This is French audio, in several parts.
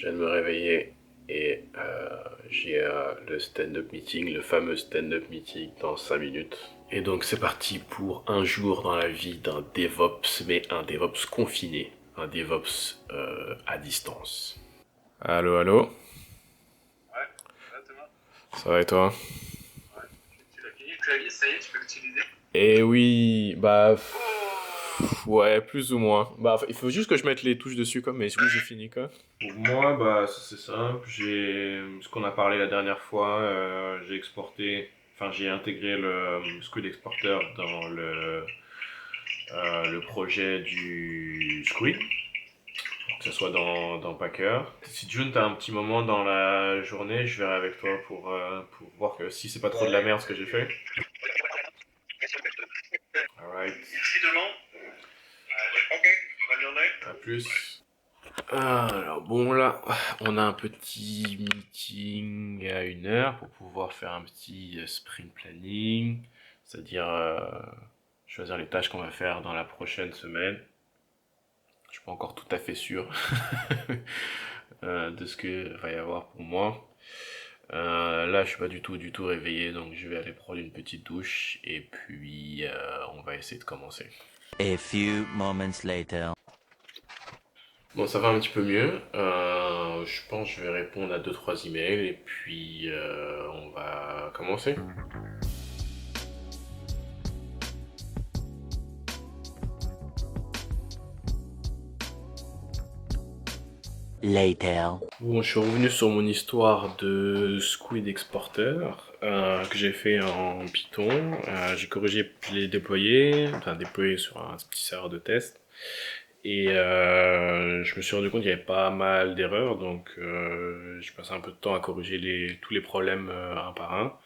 viens de me réveiller et j'ai le stand-up meeting, le fameux stand-up meeting dans 5 minutes. Et donc c'est parti pour un jour dans la vie d'un DevOps, mais un DevOps confiné, un DevOps à distance. Allô, allô? Ouais, ça va Thomas? Ça va et toi? Ouais, tu l'as fini le clavier, ça y est, tu peux l'utiliser? Eh oui, bah Oh! ouais, plus ou moins. Bah il faut juste que je mette les touches dessus comme, mais oui j'ai fini quoi. Pour moi, bah c'est simple. J'ai ce qu'on a parlé la dernière fois. J'ai exporté, enfin j'ai intégré le Squid Exporter dans le projet du Squid, que ce soit dans Packer. Si June, t'as un petit moment dans la journée, je verrai avec toi pour voir que si c'est pas trop de la merde ce que j'ai fait. Alright, Merci Delon. Ok, bonne journée. à plus. Alors bon là, on a un petit meeting à 1 heure pour pouvoir faire un petit sprint planning, c'est-à-dire choisir les tâches qu'on va faire dans la prochaine semaine. Je suis pas encore tout à fait sûr de ce que va y avoir pour moi. Là, je suis pas du tout réveillé, donc je vais aller prendre une petite douche et puis on va essayer de commencer. A few moments later. Bon, ça va un petit peu mieux. Je pense que je vais répondre à 2-3 emails et puis on va commencer. Later. Bon, je suis revenu sur mon histoire de Squid Exporter que j'ai fait en Python. J'ai corrigé, je l'ai déployé, enfin déployé sur un petit serveur de test. Et je me suis rendu compte qu'il y avait pas mal d'erreurs, donc j'ai passé un peu de temps à corriger tous les problèmes un par un.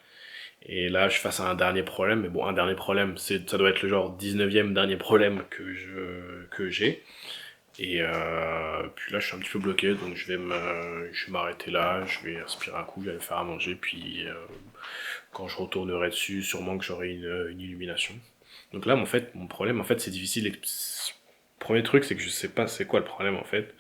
Et là, je suis face à un dernier problème, mais bon, un dernier problème, ça doit être le genre 19e dernier problème que j'ai. Et puis là, je suis un petit peu bloqué, donc je vais m'arrêter là, je vais respirer un coup, je vais aller faire à manger, puis quand je retournerai dessus, sûrement que j'aurai une illumination. Donc là, en fait, mon problème, en fait, c'est difficile. Premier truc, c'est que je sais pas c'est quoi le problème en fait.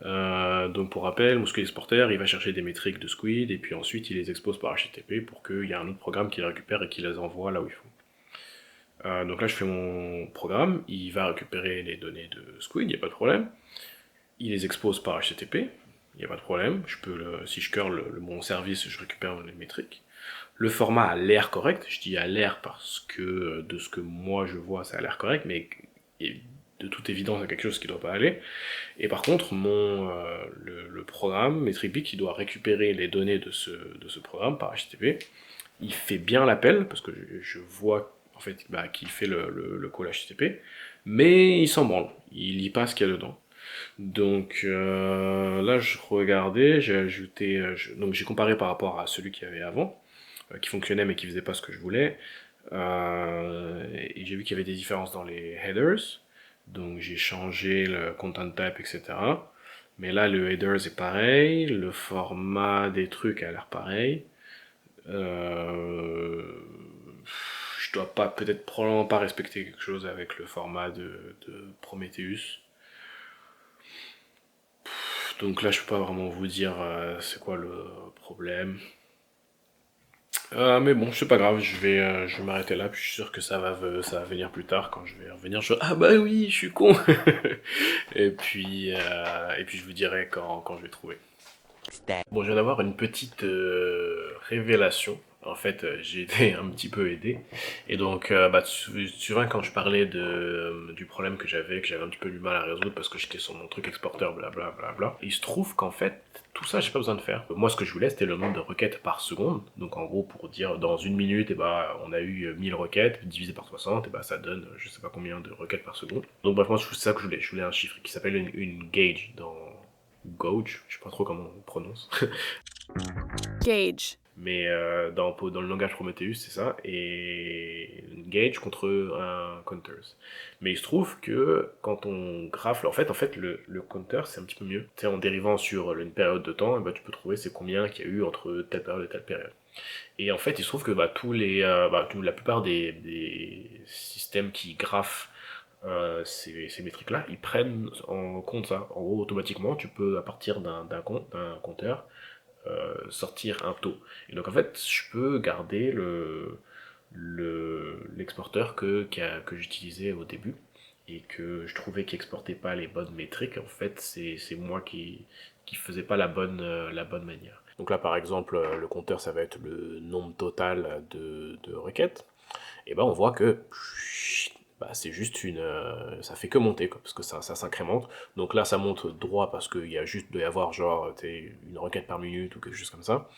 Donc pour rappel, mon Squid Exporter, il va chercher des métriques de Squid et puis ensuite il les expose par HTTP pour qu'il y ait un autre programme qui les récupère et qui les envoie là où il faut. Donc là, je fais mon programme, il va récupérer les données de Squid, il n'y a pas de problème. Il les expose par HTTP, il n'y a pas de problème. Si je curl mon service, je récupère les métriques. Le format a l'air correct, je dis a l'air parce que de ce que moi je vois, ça a l'air correct, mais de toute évidence, il y a quelque chose qui ne doit pas aller. Et par contre, le programme Metric qui doit récupérer les données de ce programme par HTTP, il fait bien l'appel, parce que je vois en fait qu'il fait le call HTTP, mais il s'en branle, il lit pas ce qu'il y a dedans. Donc là, je regardais, j'ai ajouté, donc j'ai comparé par rapport à celui qu'il y avait avant, qui fonctionnait mais qui faisait pas ce que je voulais, et j'ai vu qu'il y avait des différences dans les headers, donc j'ai changé le content type, etc. Mais là, le headers est pareil, le format des trucs a l'air pareil. Euh, je dois pas, peut-être probablement pas respecter quelque chose avec le format de Prometheus. Donc là, je peux pas vraiment vous dire c'est quoi le problème. Mais bon, c'est pas grave, je vais m'arrêter là, puis je suis sûr que ça va venir plus tard quand je vais revenir. Ah bah oui, je suis con. Et puis je vous dirai quand je vais trouver. Step. Bon, je viens d'avoir une petite révélation. En fait, j'ai été un petit peu aidé. Et donc, tu te souviens quand je parlais du problème que j'avais un petit peu du mal à résoudre parce que j'étais sur mon truc exporteur, blablabla. Il se trouve qu'en fait, tout ça, j'ai pas besoin de faire. Moi, ce que je voulais, c'était le nombre de requêtes par seconde. Donc, en gros, pour dire, dans 1 minute, on a eu 1000 requêtes, divisé par 60, ça donne, je sais pas combien de requêtes par seconde. Donc, bref, moi, c'est ça que je voulais. Je voulais un chiffre qui s'appelle une gauge dans Gauge, je sais pas trop comment on prononce. Gauge. Mais dans le langage Prometheus, c'est ça. Et une gauge contre un counters. Mais il se trouve que quand on graphe, en fait le counter, c'est un petit peu mieux. Tu sais, en dérivant sur une période de temps, tu peux trouver c'est combien qu'il y a eu entre telle période et telle période. Et en fait, il se trouve que la plupart des systèmes qui graphent ces métriques-là, ils prennent en compte ça. En gros, automatiquement, tu peux, à partir d'un compteur, sortir un taux. Et donc, en fait, je peux garder l'exporteur que j'utilisais au début et que je trouvais qu'il exportait pas les bonnes métriques. En fait, c'est moi qui faisais pas la bonne manière. Donc là, par exemple, le compteur, ça va être le nombre total de requêtes. Et ben, on voit que bah, c'est juste ça fait que monter, quoi, parce que ça s'incrémente. Donc là, ça monte droit parce qu'il y a juste de y avoir genre une requête par minute ou quelque chose comme ça.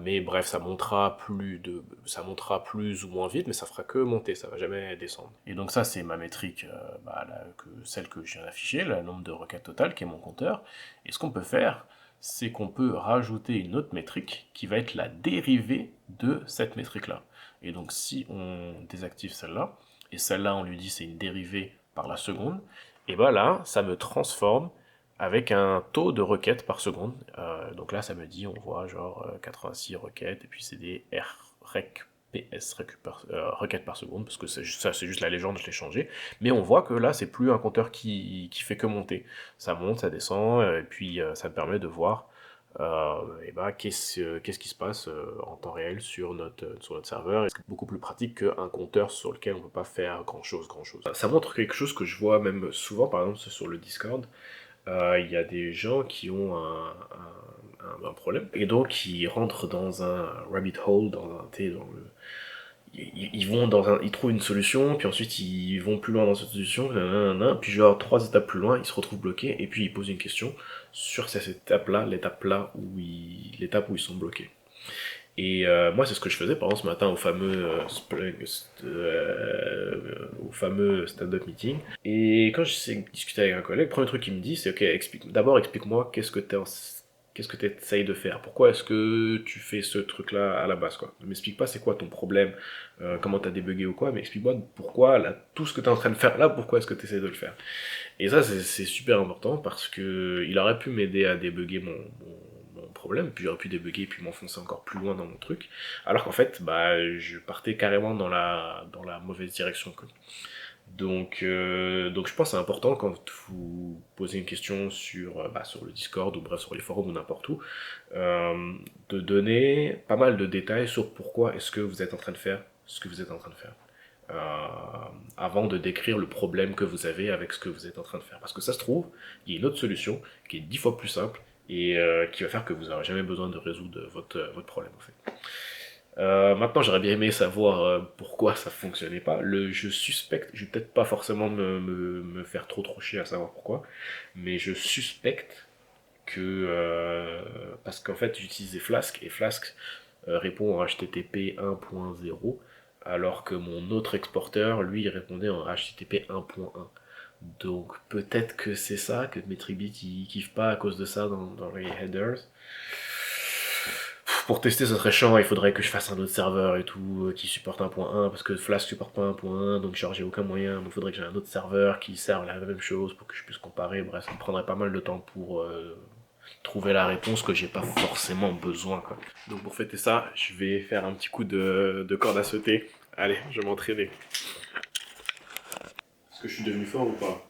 Mais bref, ça montera plus ou moins vite, mais ça fera que monter, ça va jamais descendre. Et donc ça, c'est ma métrique, celle que je viens d'afficher, le nombre de requêtes totales, qui est mon compteur. Et ce qu'on peut faire, c'est qu'on peut rajouter une autre métrique qui va être la dérivée de cette métrique-là. Et donc si on désactive celle-là, et celle-là on lui dit c'est une dérivée par la seconde, et ben là, ça me transforme avec un taux de requêtes par seconde. Donc là, ça me dit, on voit genre 86 requêtes, et puis c'est des RECPS, requêtes par seconde, parce que ça, c'est juste la légende, je l'ai changé. Mais on voit que là, c'est plus un compteur qui fait que monter. Ça monte, ça descend, et puis ça me permet de voir qu'est-ce qui se passe en temps réel sur notre serveur. C'est beaucoup plus pratique qu'un compteur sur lequel on ne peut pas faire grand-chose. Ça montre quelque chose que je vois même souvent, par exemple, sur le Discord. Il y a des gens qui ont un problème et donc ils rentrent dans un rabbit hole, ils trouvent une solution, puis ensuite ils vont plus loin dans cette solution, nanana, puis genre 3 étapes plus loin, ils se retrouvent bloqués et puis ils posent une question sur cette étape-là, l'étape où ils sont bloqués. Et moi, c'est ce que je faisais, par exemple, ce matin au fameux stand-up meeting. Et quand j'ai discuté avec un collègue, le premier truc qu'il me dit, c'est ok, explique-moi qu'est-ce que tu essayes de faire. Pourquoi est-ce que tu fais ce truc-là à la base, quoi. Ne m'explique pas c'est quoi ton problème, comment t'as débugué ou quoi, mais explique-moi pourquoi, là, tout ce que t'es en train de faire là, pourquoi est-ce que tu essaies de le faire. Et ça, c'est super important parce que il aurait pu m'aider à débugger mon problème, puis j'aurais pu débugger puis m'enfoncer encore plus loin dans mon truc, alors qu'en fait, je partais carrément dans la mauvaise direction, quoi. Donc je pense que c'est important quand vous posez une question sur le Discord ou bref sur les forums ou n'importe où, de donner pas mal de détails sur pourquoi est-ce que vous êtes en train de faire ce que vous êtes en train de faire. Avant de décrire le problème que vous avez avec ce que vous êtes en train de faire. Parce que ça se trouve, il y a une autre solution qui est 10 fois plus simple et qui va faire que vous n'aurez jamais besoin de résoudre votre problème en fait. Maintenant, j'aurais bien aimé savoir pourquoi ça fonctionnait pas. Je suspecte, je vais peut-être pas forcément me faire trop chier à savoir pourquoi, mais je suspecte que parce qu'en fait j'utilisais Flask et Flask répond en HTTP 1.0 alors que mon autre exporteur lui il répondait en HTTP 1.1. Donc peut-être que c'est ça, que Metribit il kiffe pas à cause de ça dans les headers. Pour tester, ça serait chiant, il faudrait que je fasse un autre serveur et tout, qui supporte 1.1, parce que Flask supporte pas 1.1, donc genre j'ai aucun moyen, donc il faudrait que j'ai un autre serveur qui serve la même chose pour que je puisse comparer, bref, ça me prendrait pas mal de temps pour trouver la réponse que j'ai pas forcément besoin, quoi. Donc pour fêter ça, je vais faire un petit coup de corde à sauter. Allez, je vais m'entraîner. Est-ce que je suis devenu fort ou pas?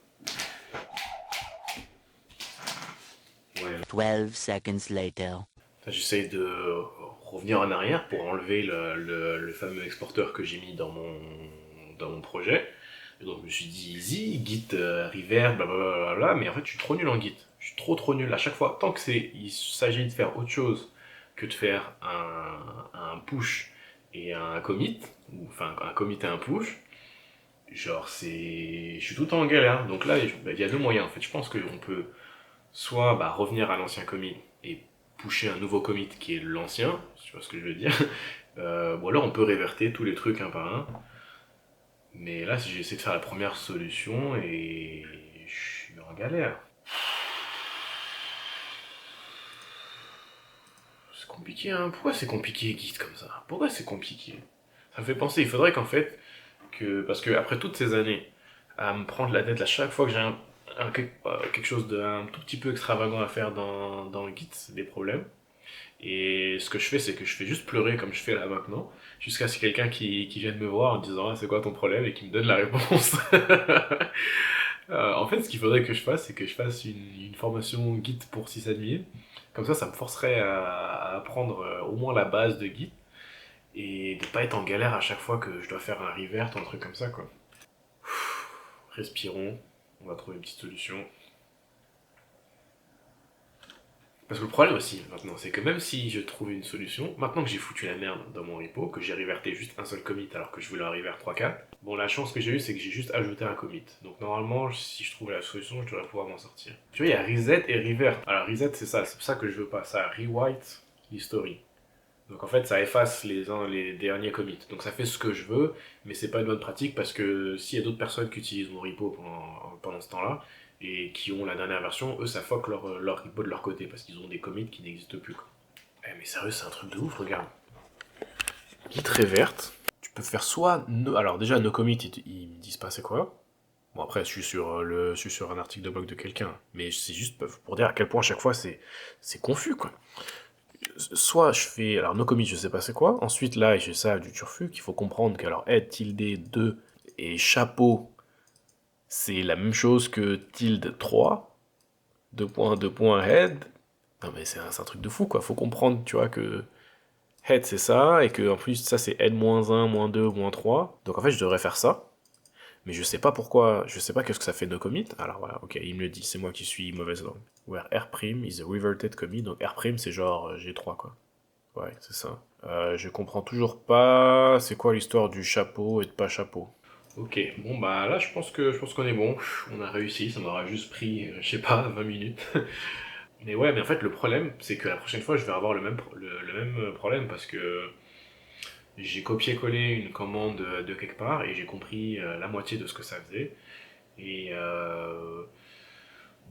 Ouais. 12 seconds later. J'essaie de revenir en arrière pour enlever le fameux exporteur que j'ai mis dans mon projet. Et donc je me suis dit easy, git, reverb, blablabla, mais en fait je suis trop nul en git. Je suis trop nul à chaque fois. Tant que il s'agit de faire autre chose que de faire un push et un commit, ou enfin un commit et un push, genre je suis tout le temps en galère. Donc là il y a deux moyens en fait. Je pense qu'on peut soit revenir à l'ancien commit et pusher un nouveau commit qui est l'ancien, si tu vois ce que je veux dire, ou alors on peut réverter tous les trucs un par un. Mais là, j'ai essayé de faire la première solution et je suis en galère. C'est compliqué, hein? Pourquoi c'est compliqué, Git, comme ça? Pourquoi c'est compliqué? Ça me fait penser, il faudrait qu'en fait, parce que après toutes ces années, à me prendre la tête à chaque fois que j'ai quelque chose d'un tout petit peu extravagant à faire dans Git, c'est des problèmes. Et ce que je fais, c'est que je fais juste pleurer comme je fais là maintenant, jusqu'à ce qu'il y ait quelqu'un qui vienne me voir en disant ah, c'est quoi ton problème et qui me donne la réponse. En fait, ce qu'il faudrait que je fasse, c'est que je fasse une formation Git pour sysadmin. Comme ça me forcerait à apprendre au moins la base de Git et de pas être en galère à chaque fois que je dois faire un revert ou un truc comme ça, quoi. Respirons, on va trouver une petite solution. Parce que le problème aussi, maintenant, c'est que même si je trouve une solution, maintenant que j'ai foutu la merde dans mon repo, que j'ai reverté juste un seul commit alors que je voulais en revert 3-4, bon, la chance que j'ai eue, c'est que j'ai juste ajouté un commit. Donc normalement, si je trouve la solution, je devrais pouvoir m'en sortir. Tu vois, il y a reset et revert. Alors reset, c'est pour ça que je veux pas. Ça rewrite l'history. Donc en fait, ça efface les derniers commits. Donc ça fait ce que je veux, mais c'est pas une bonne pratique parce que s'il y a d'autres personnes qui utilisent mon repo pendant ce temps-là, et qui ont la dernière version, eux ça fuck leur repo de leur côté parce qu'ils ont des commits qui n'existent plus, quoi. Eh mais sérieux, c'est un truc de ouf, regarde. Git revert, tu peux faire soit alors déjà no commit, ils me disent pas c'est quoi. Bon après je suis sur un article de blog de quelqu'un, mais c'est juste pour dire à quel point à chaque fois c'est confus, quoi. Soit je fais, alors no commit je sais pas c'est quoi, ensuite là j'ai ça du turfu qu'il faut comprendre que alors head tilde 2 et chapeau c'est la même chose que tilde 3, 2 points head. Non mais c'est un truc de fou, quoi, faut comprendre, tu vois, que head c'est ça, et que en plus ça c'est head -1, -2, -3, donc en fait je devrais faire ça, mais je sais pas pourquoi, je sais pas qu'est-ce que ça fait no commit, alors voilà, ok, il me le dit, c'est moi qui suis mauvaise langue. Where R' is a reverted commit, donc R' c'est genre G3, quoi. Ouais, c'est ça. Je comprends toujours pas c'est quoi l'histoire du chapeau et de pas chapeau. Ok, bon bah là je pense qu'on est bon, on a réussi, ça m'aura juste pris, je sais pas, 20 minutes. Mais ouais, mais en fait le problème c'est que la prochaine fois je vais avoir le même problème parce que j'ai copié-collé une commande de quelque part et j'ai compris la moitié de ce que ça faisait. Et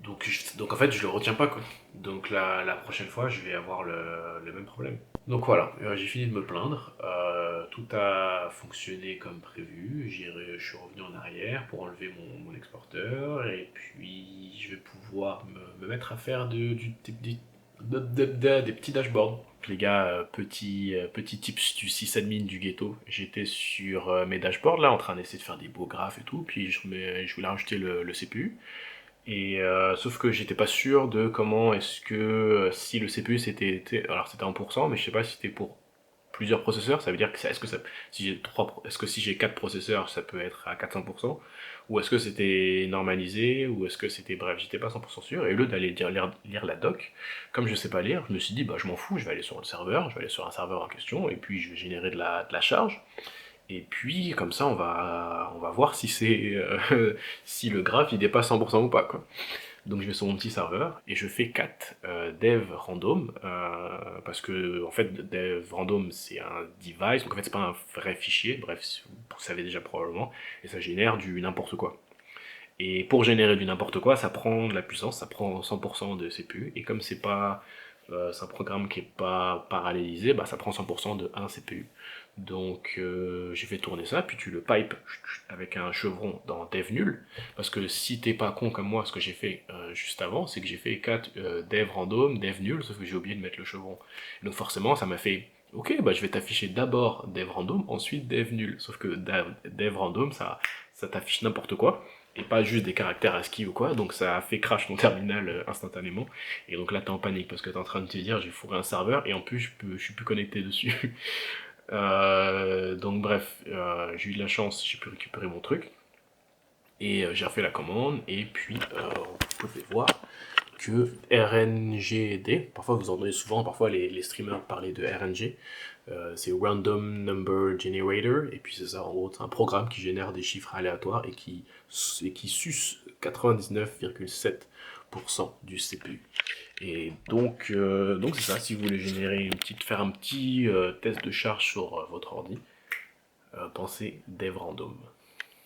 donc en fait, je le retiens pas, quoi. Donc la prochaine fois, je vais avoir le même problème. Donc voilà, j'ai fini de me plaindre. Tout a fonctionné comme prévu. Je suis revenu en arrière pour enlever mon exporteur. Et puis, je vais pouvoir me mettre à faire des petits dashboards. Les gars, petit tips du sysadmin du ghetto. J'étais sur mes dashboards là, en train d'essayer de faire des beaux graphes et tout. Puis je voulais rajouter le CPU. Et sauf que j'étais pas sûr de comment est-ce que si le CPU alors c'était 1%, mais je sais pas si c'était pour plusieurs processeurs, ça veut dire que est-ce que ça si j'ai est-ce que si j'ai 4 processeurs, ça peut être à 400%, ou est-ce que c'était normalisé, ou est-ce que c'était bref, j'étais pas 100% sûr, et au lieu d'aller lire la doc, comme je sais pas lire, je me suis dit bah je m'en fous, je vais aller sur le serveur, je vais aller sur un serveur en question, et puis je vais générer de la charge. Et puis, comme ça, on va voir si si le graphe il dépasse 100% ou pas, quoi. Donc je vais sur mon petit serveur et je fais cat dev random parce que en fait dev random c'est un device, donc en fait c'est pas un vrai fichier, bref vous savez déjà probablement, et ça génère du n'importe quoi. Et pour générer du n'importe quoi, ça prend de la puissance, ça prend 100% de CPU, et comme c'est un programme qui est pas parallélisé, bah ça prend 100% de 1 CPU. Donc j'ai fait tourner ça, puis tu le pipe avec un chevron dans dev nul, parce que si t'es pas con comme moi, ce que j'ai fait juste avant, c'est que j'ai fait 4 dev random, dev nul, sauf que j'ai oublié de mettre le chevron. Donc forcément ça m'a fait, ok, bah je vais t'afficher d'abord dev random, ensuite dev nul, sauf que dev random ça t'affiche n'importe quoi, et pas juste des caractères ASCII ou quoi, donc ça a fait crash ton terminal instantanément, et donc là t'es en panique, parce que t'es en train de te dire j'ai fourré un serveur, et en plus je suis plus connecté dessus. Donc bref, j'ai eu de la chance, j'ai pu récupérer mon truc, et j'ai refait la commande, et puis vous pouvez voir que RNGD, parfois vous entendez souvent, parfois les streamers parler de RNG, c'est Random Number Generator, et puis c'est ça, en gros, c'est un programme qui génère des chiffres aléatoires et qui suce 99,7% du CPU. Et donc c'est ça, si vous voulez faire un petit test de charge sur votre ordi, pensez dev random.